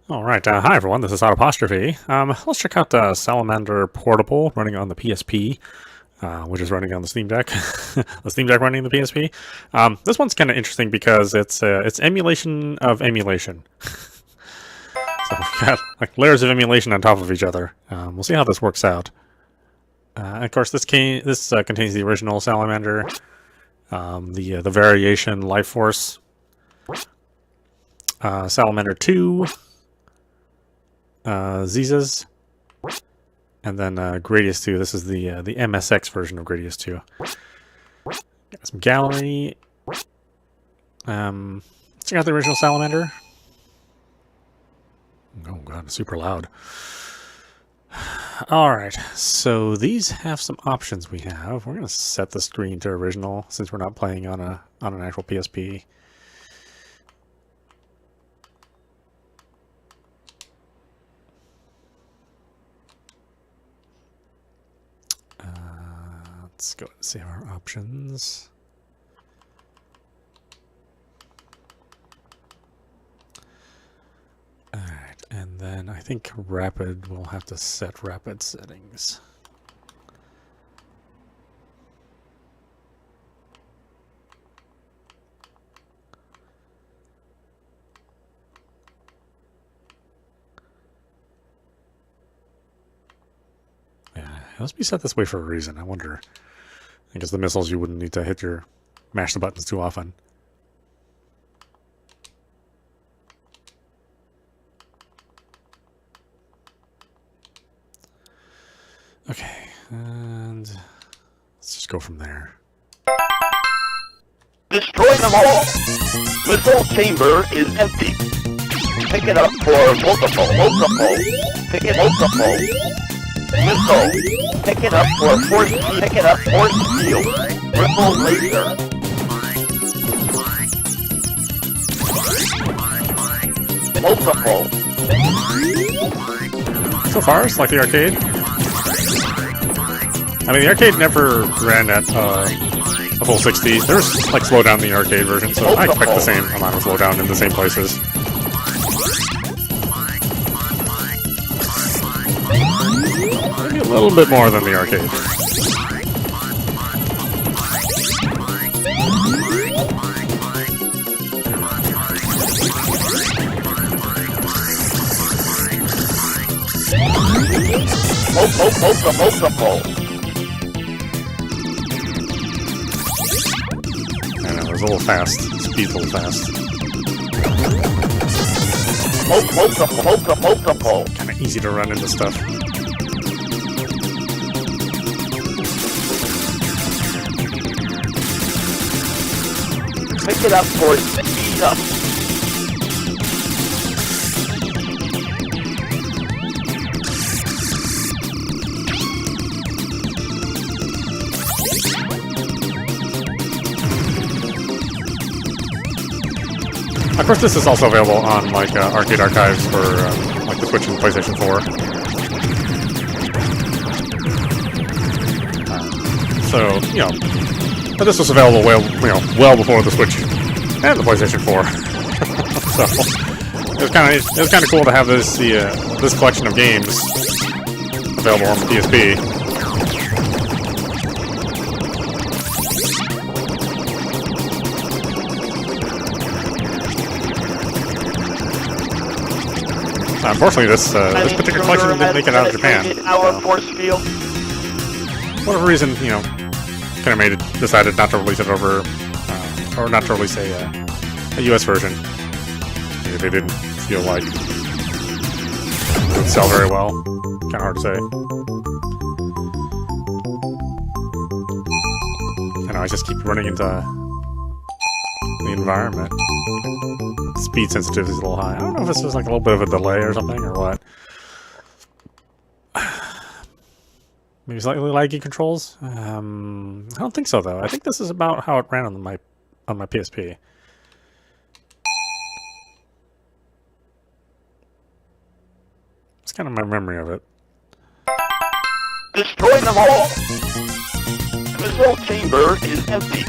Alright, hi everyone, this is audap. Let's check out Salamander Portable running on the PSP, which is running on the Steam Deck. The Steam Deck running the PSP. This one's kind of interesting because it's emulation of emulation. So we've got like layers of emulation on top of each other. We'll see how this works out. Of course, this contains the original Salamander, the variation Life Force, Salamander 2, Zizas, and then Gradius 2. This is the MSX version of Gradius 2. Got some gallery. Let's check out the original Salamander. Oh god, it's super loud. Alright, so these have some options we have. We're going to set the screen to original since we're not playing on an actual PSP. Let's go and see our options. Alright, and then I think rapid, we'll have to set rapid settings. Yeah, it must be set this way for a reason. I wonder. I guess the missiles you wouldn't need to mash the buttons too often. Okay, and let's just go from there. Destroy them all! Missile chamber is empty. Pick it up for multiple. Pick it multiple. Missile. Pick it up for force. Pick it up force shield. Ripple laser. Multiple. So far, it's like the arcade. I mean, the arcade never ran at a full 60. There's like slowdown in the arcade version, so I expect the same amount of slowdown in the same places. Maybe a little bit more than the arcade. Multiple. I know, it was a little fast. Speed's a little fast. Multiple. Kind of easy to run into stuff. Pick it up for speed up. Of course, this is also available on like arcade archives for like the Switch and PlayStation 4. So you know, but this was available well before the Switch and the PlayStation 4. So it was kind of cool to have this collection of games available on the PSP. Unfortunately, this particular collection didn't make it out of Japan. For whatever reason, you know, Konami decided not to release it over, or not to release a US version. Maybe they didn't feel like it would sell very well. Kind of hard to say. I know, I just keep running into the environment. Speed sensitivity is a little high. I don't know if this is like a little bit of a delay or something or what. Maybe slightly laggy controls. I don't think so though. I think this is about how it ran on my PSP. It's kind of my memory of it. Destroy them all. The missile chamber is empty.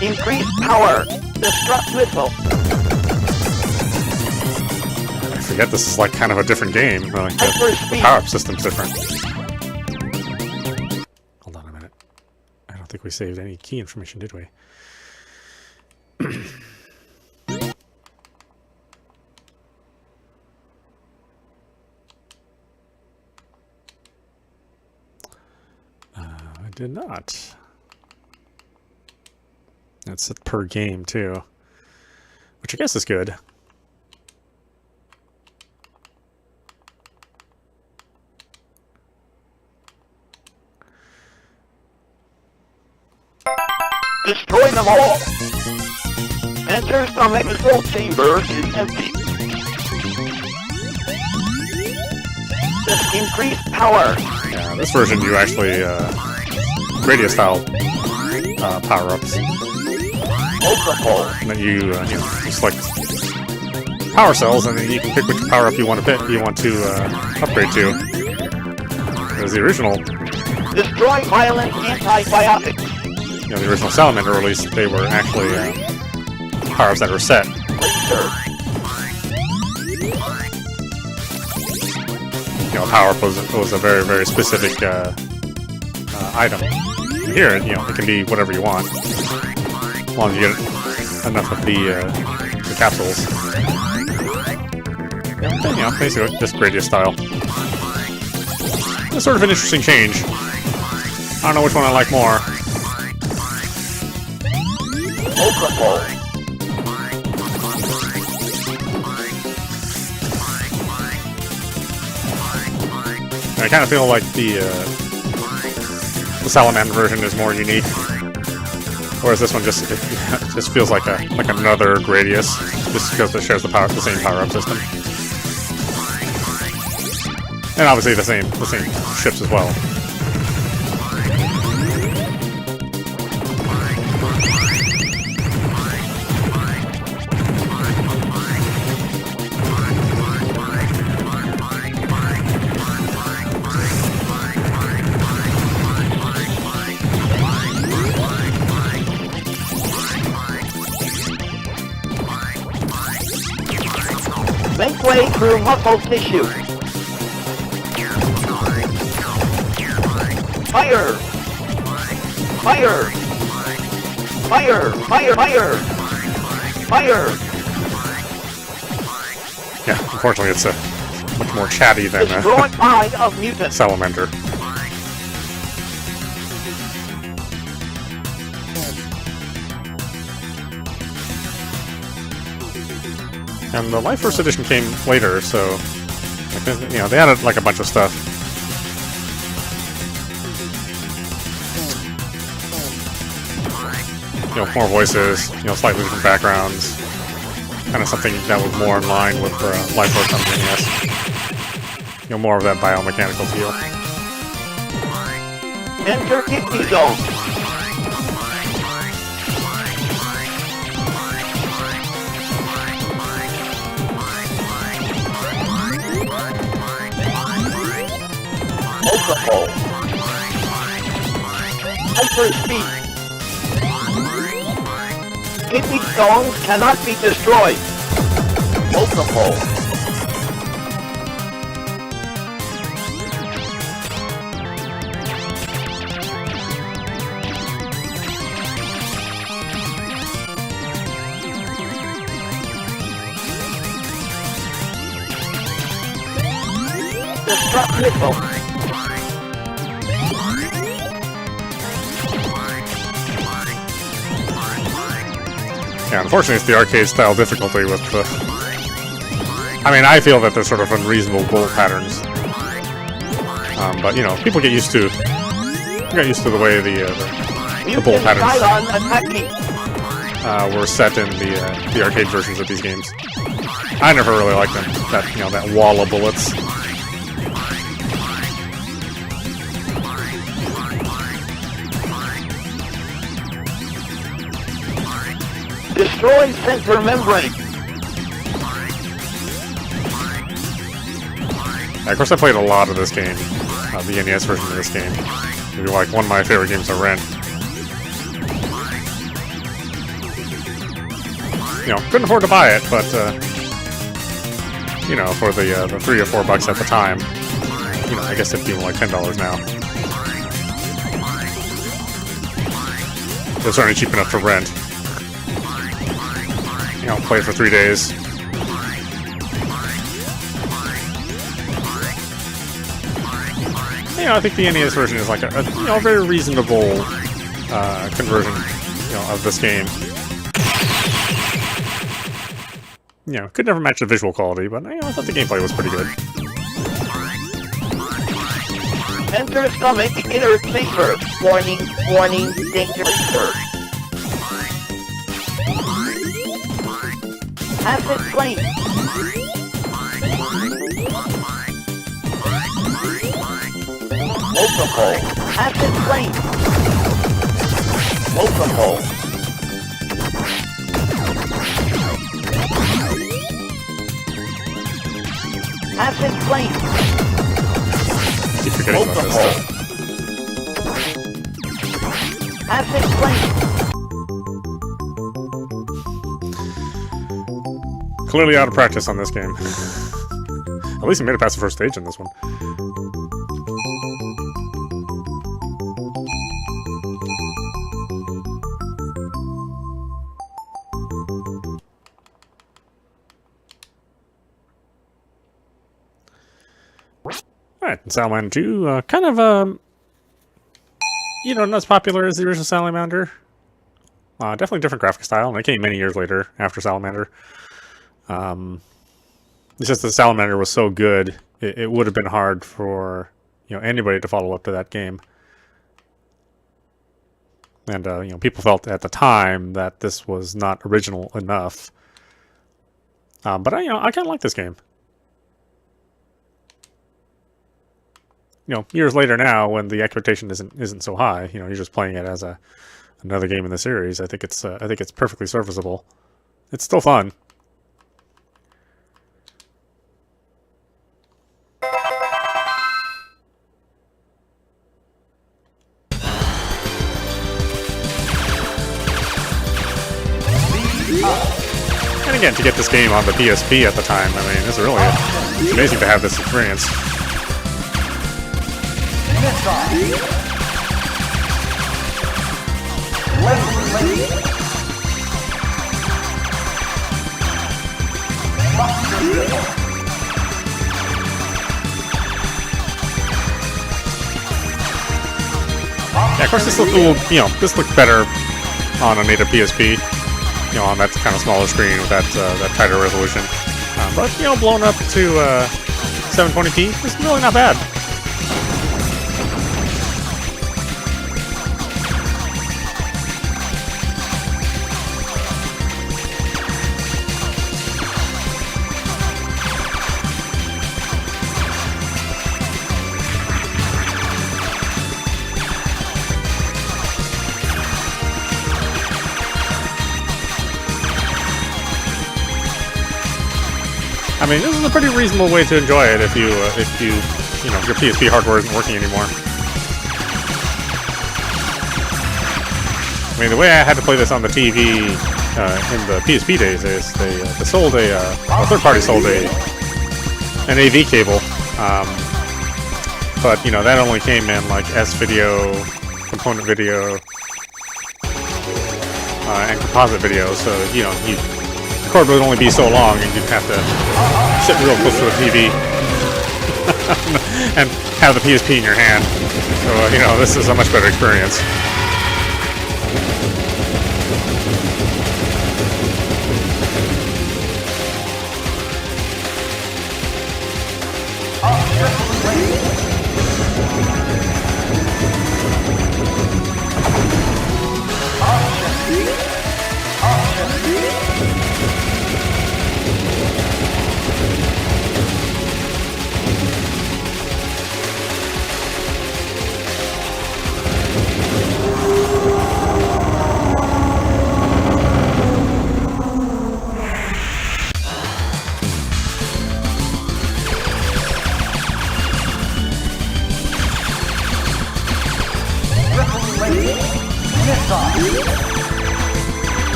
Increase power. Destruct missile. I forget this is like kind of a different game. Like the Hyperspeed. power-up system's different. Hold on a minute. I don't think we saved any key information, did we? I did not. That's it per game too, which I guess is good. Destroy them all. Enter stomach missile chamber is empty. Just increase power. Yeah, this version you actually radio style power-ups. Multiple. And then you select power cells, and then you can pick which power-up you want to pick. You want to upgrade to. Because the original, Destroy violent antibiotics. the original Salamander release, they were actually power-ups that were set. Laser. Power-up was a very, very specific item. And here, it can be whatever you want, as long as you get enough of the capsules. And, basically just radio style. It's sort of an interesting change. I don't know which one I like more. Multiple. I kind of feel like the Salamander version is more unique, whereas this one just feels like another Gradius, just because it shares the same power-up system, and obviously the same ships as well. Make way through muscle tissue. Fire! Fire! Fire! Fire! Fire! Fire! Yeah, unfortunately it's much more chatty than Destroy eye of mutant. Salamander. And the Life First Edition came later, so they added like a bunch of stuff. More voices, slightly different backgrounds. Kind of something that was more in line with Life First on the NES. More of that biomechanical feel. Enter kidney zone. Multiple. Hyperspeed. Kidney stones cannot be destroyed. Multiple. Destruct missile. Yeah, unfortunately it's the arcade-style difficulty with the... I feel that they're sort of unreasonable goal patterns. But, people get used to... the way the bolt patterns were set in the arcade versions of these games. I never really liked them. That wall of bullets. Destroy center membrane. Of course, I played a lot of this game, the NES version of this game. Maybe like one of my favorite games to rent. you know, couldn't afford to buy it, but you know, for the $3 or $4 at the time, you know, I guess it'd be like $10 now. It's certainly cheap enough to rent. You know, play it for 3 days. You know, I think the NES version is like a you know, very reasonable conversion, you know, of this game. You know, could never match the visual quality, but you know, I thought the gameplay was pretty good. Enter stomach, inner chamber. Warning, warning, danger. Acid flame. Multiple. Acid flame. Multiple. Acid flame. Keep forgetting about this stuff. Acid flame. Clearly out of practice on this game. At least I made it past the first stage in this one. Alright, Salamander 2, kind of, you know, not as popular as the original Salamander. Definitely different graphic style, and it came many years later after Salamander. It's just the Salamander was so good, it would have been hard for, you know, anybody to follow up to that game. And, you know, people felt at the time that this was not original enough. But, you know, I kind of like this game. You know, years later now, when the expectation isn't so high, you know, you're just playing it as another game in the series. I think it's perfectly serviceable. It's still fun. And again, to get this game on the PSP at the time, I mean, it's really amazing to have this experience. Yeah, of course this looked a little, you know, this looked better on a native PSP, you know, on that kind of smaller screen with that tighter resolution. But, you know, blown up to 720p is really not bad. I mean, this is a pretty reasonable way to enjoy it if you know, your PSP hardware isn't working anymore. I mean, the way I had to play this on the TV in the PSP days is they sold a third party sold an AV cable, but you know, that only came in like S video, component video, and composite video. So you know, the cord would only be so long, and you'd have to sit real close to the TV and have the PSP in your hand. So you know, this is a much better experience.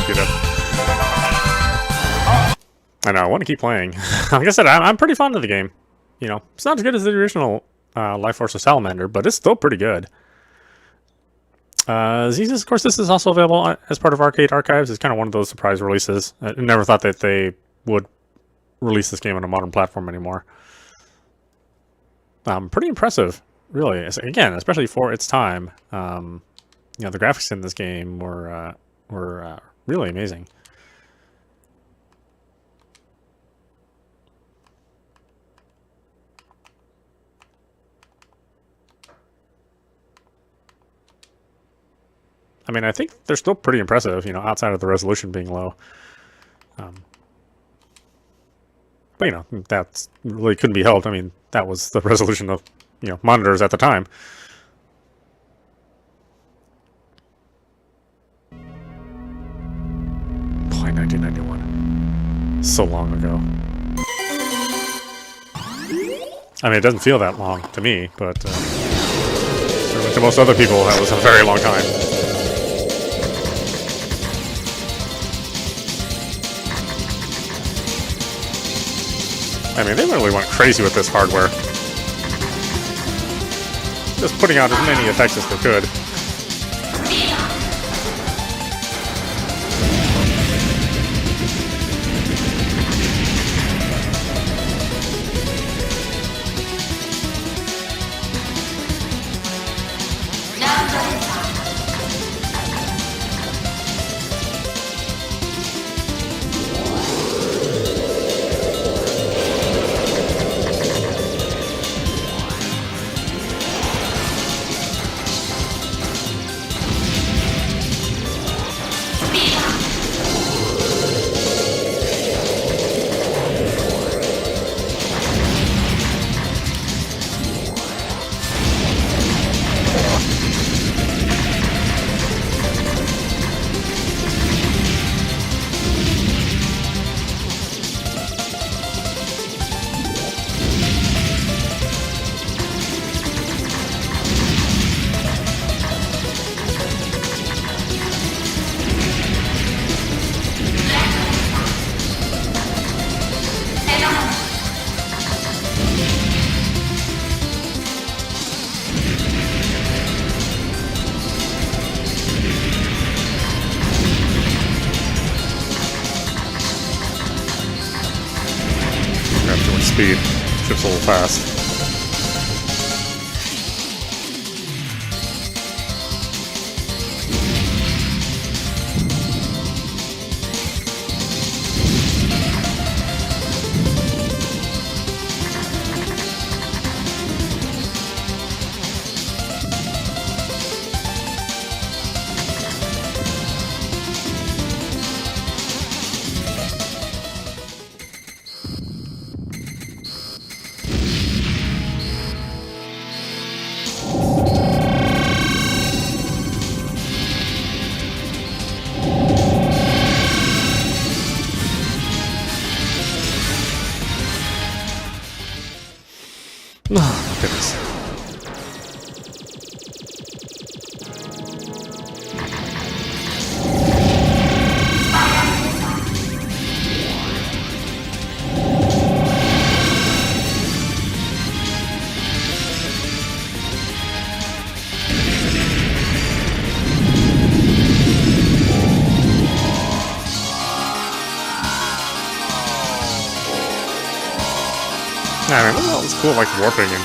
speed up. I know, I want to keep playing. Like I said, I'm pretty fond of the game. You know, it's not as good as the original Life Force of Salamander, but it's still pretty good. Xezus, of course, this is also available as part of Arcade Archives. It's kind of one of those surprise releases. I never thought that they would release this game on a modern platform anymore. Pretty impressive, really. Again, especially for its time. You know, the graphics in this game were really amazing. I mean, I think they're still pretty impressive, you know, outside of the resolution being low. But, you know, that really couldn't be helped. I mean, that was the resolution of, you know, monitors at the time. Boy, 1991. So long ago. I mean, it doesn't feel that long to me, but certainly to most other people, that was a very long time. I mean, they really went crazy with this hardware. Just putting out as many effects as they could. Speed. Ship's a little fast. Oh, goodness. I mean, that was cool, like warping and.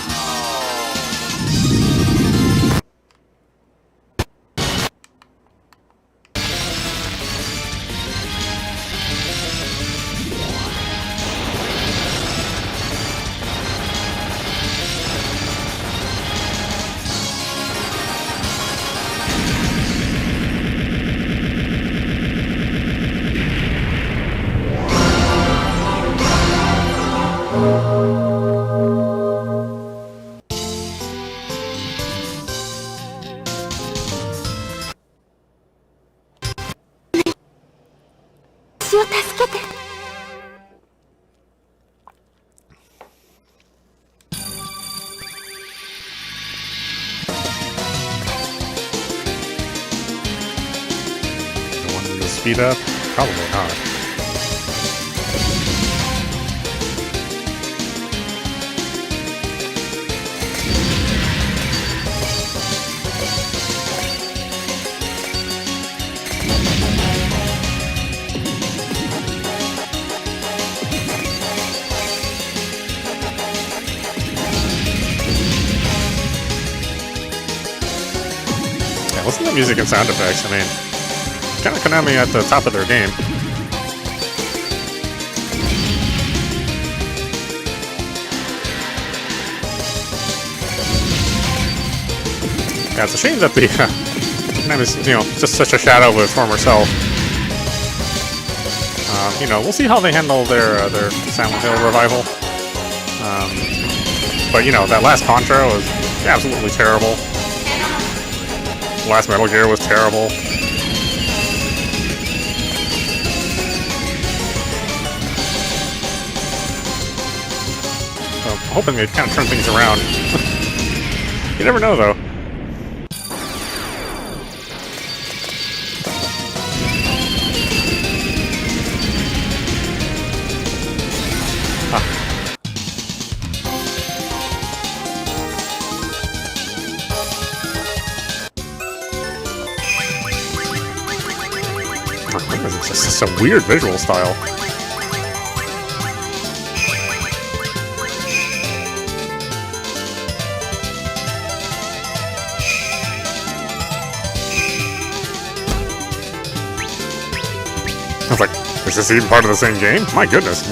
Speed up. Probably not. Yeah, listen to the music and sound effects. I mean, kind of Konami at the top of their game. Yeah, it's a shame that the Konami's, just such a shadow of its former self. We'll see how they handle their Silent Hill revival. But that last Contra was absolutely terrible. The last Metal Gear was terrible. So I'm hoping they kind of turn things around. You never know, though. It's just a weird visual style. I was like, is this even part of the same game? My goodness.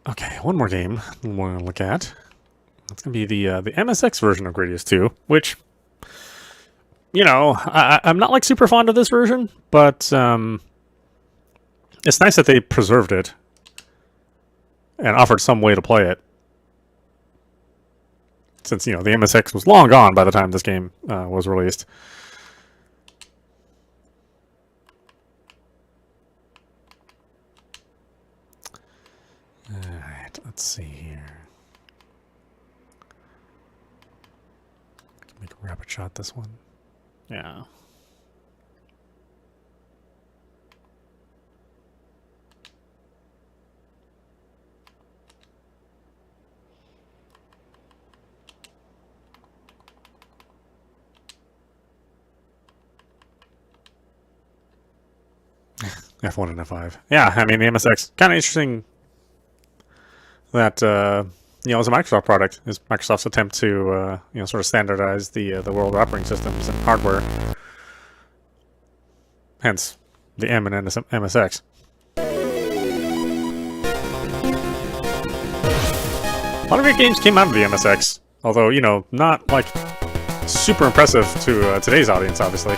Okay, one more game we want to look at. It's going to be the MSX version of Gradius 2, which, I'm not like super fond of this version, but it's nice that they preserved it and offered some way to play it. Since, the MSX was long gone by the time this game was released. Alright, let's see here. Make a rapid shot this one. Yeah. F1 and F5. Yeah, I mean, the MSX, kind of interesting that, it's a Microsoft product. It's Microsoft's attempt to, sort of standardize the world operating systems and hardware. Hence, the M in MSX. A lot of great games came out of the MSX, although, not, like, super impressive to today's audience, obviously.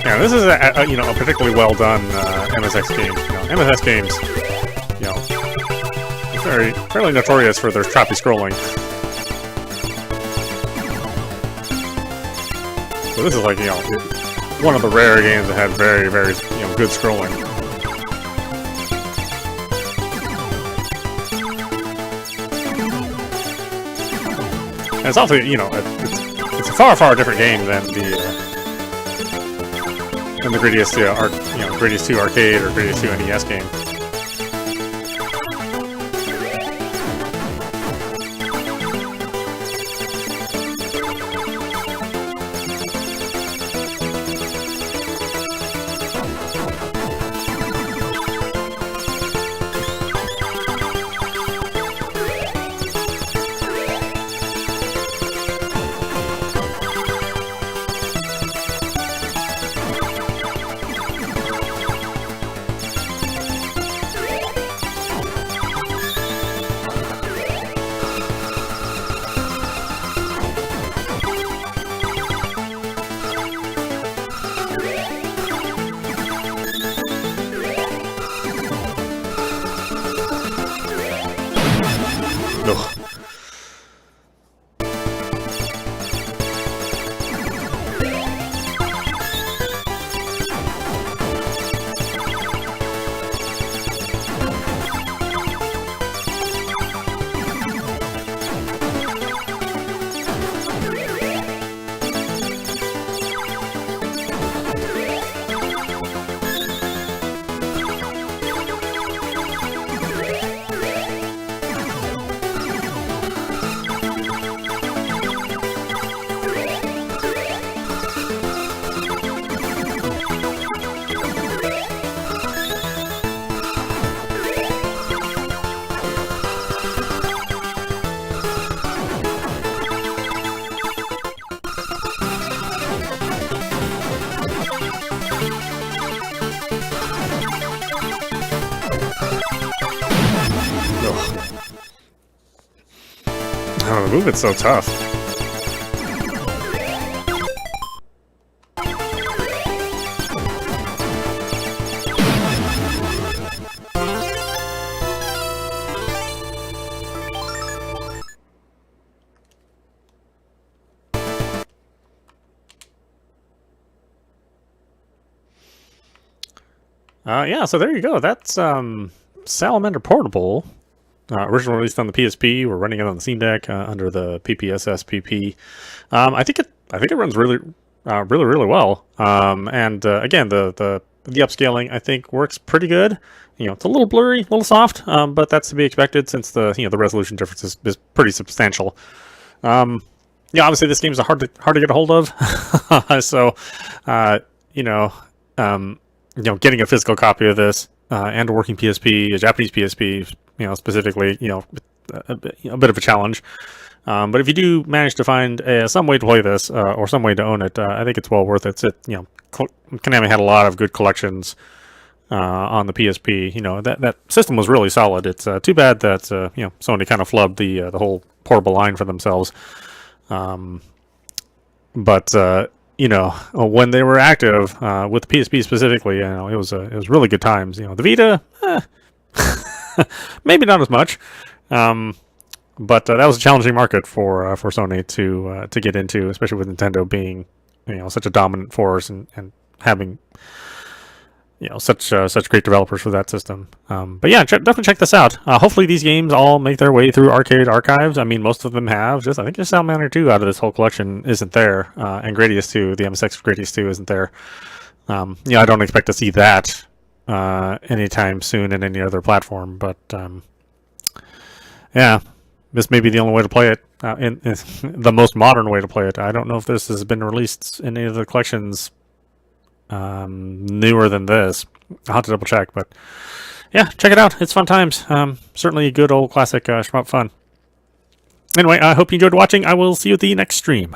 Yeah, this is a particularly well done MSX game. MSX games, fairly notorious for their choppy scrolling. So this is like one of the rare games that had very, very good scrolling. And it's also it's a far different game than the Gradius, Gradius 2 arcade or Gradius 2 NES game. Ugh. Oh, the movement's so tough. Yeah, so there you go. That's Salamander Portable. Originally released on the PSP. We're running it on the Steam Deck under the PPSSPP. I think it runs really well. And again, the upscaling I think works pretty good. It's a little blurry, a little soft, but that's to be expected since the the resolution difference is pretty substantial. Yeah, obviously this game is hard to get a hold of. So, getting a physical copy of this and a working PSP, a Japanese PSP, specifically, a bit of a challenge. But if you do manage to find some way to play this or some way to own it, I think it's well worth it. Konami had a lot of good collections on the PSP. That system was really solid. It's too bad that Sony kind of flubbed the whole portable line for themselves. But when they were active with the PSP specifically, it was really good times. The Vita, maybe not as much, but that was a challenging market for Sony to get into, especially with Nintendo being such a dominant force and having such great developers for that system. But yeah, definitely check this out. Hopefully these games all make their way through arcade archives. I mean, most of them have. I think just Salamander 2 out of this whole collection isn't there, and Gradius 2, the MSX Gradius 2 isn't there. I don't expect to see that anytime soon in any other platform. But yeah, this may be the only way to play it, in the most modern way to play it. I don't know if this has been released in any of the collections newer than this. I'll have to double check, but yeah, check it out. It's fun times. Certainly good old classic shmup fun. Anyway, I hope you enjoyed watching. I will see you at the next stream.